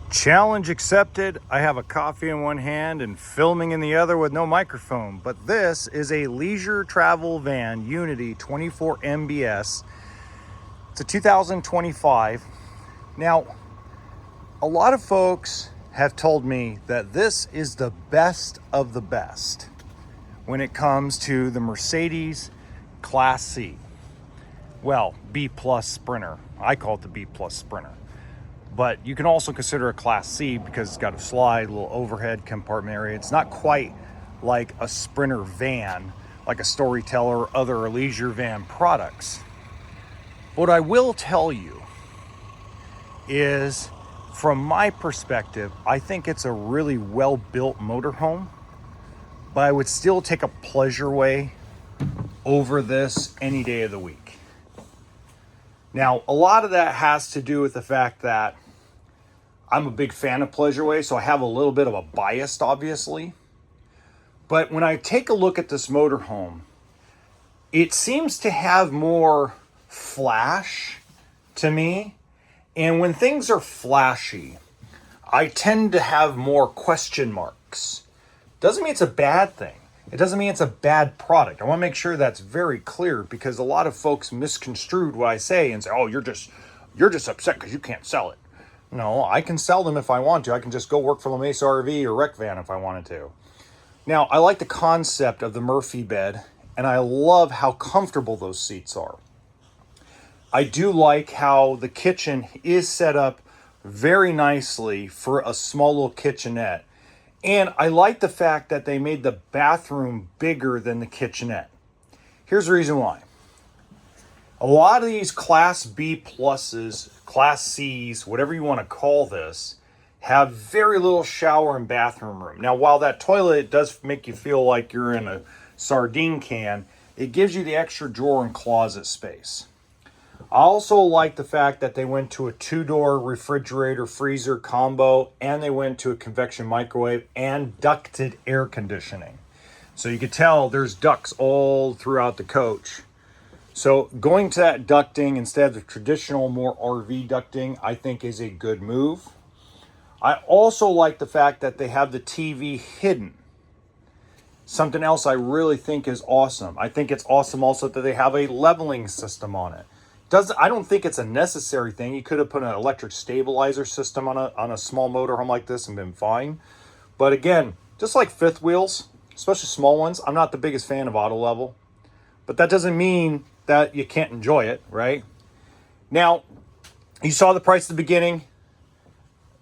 Challenge accepted. I have a coffee in one hand and filming in the other with no microphone. But this is a leisure travel van, Unity 24 MBS. It's a 2025. Now, a lot of folks have told me that this is the best of the best when it comes to the Mercedes Class C. Well, B plus Sprinter. I call it the B plus Sprinter. But you can also consider a Class C because it's got a slide, a little overhead compartment area. It's not quite like a Sprinter van, like a Storyteller or other leisure van products. What I will tell you is, from my perspective, I think it's a really well-built motorhome, but I would still take a Pleasureway over this any day of the week. Now, a lot of that has to do with the fact that I'm a big fan of Pleasureway, so I have a little bit of a bias, obviously. But when I take a look at this motorhome, it seems to have more flash to me. And when things are flashy, I tend to have more question marks. Doesn't mean it's a bad thing. It doesn't mean it's a bad product. I want to make sure that's very clear, because a lot of folks misconstrued what I say and say, "Oh, you're just upset because you can't sell it." No, I can sell them if I want to. I can just go work for La Mesa RV or Rec Van if I wanted to. Now, I like the concept of the Murphy bed, and I love how comfortable those seats are. I do like how the kitchen is set up very nicely for a small little kitchenette. And I like the fact that they made the bathroom bigger than the kitchenette. Here's the reason why. A lot of these Class B pluses, Class Cs, whatever you want to call this, have very little shower and bathroom room. Now, while that toilet does make you feel like you're in a sardine can, it gives you the extra drawer and closet space. I also like the fact that they went to a 2-door refrigerator freezer combo, and they went to a convection microwave and ducted air conditioning. So you could tell there's ducts all throughout the coach. So going to that ducting instead of the traditional more RV ducting, I think is a good move. I also like the fact that they have the TV hidden. Something else I really think is awesome. I think it's awesome also that they have a leveling system on it. I don't think it's a necessary thing. You could have put an electric stabilizer system on a small motorhome like this and been fine. But again, just like fifth wheels, especially small ones, I'm not the biggest fan of auto level. But that doesn't mean that you can't enjoy it, right? Now, you saw the price at the beginning.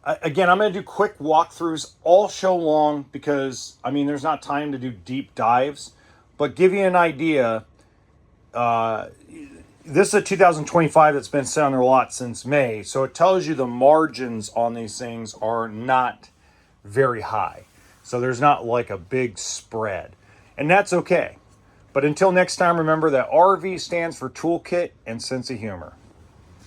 Again, I'm going to do quick walkthroughs all show long because, I mean, there's not time to do deep dives. But give you an idea, this is a 2025 that's been set on their lot since May. So it tells you the margins on these things are not very high. So there's not like a big spread. And that's okay. But until next time, remember that RV stands for toolkit and sense of humor.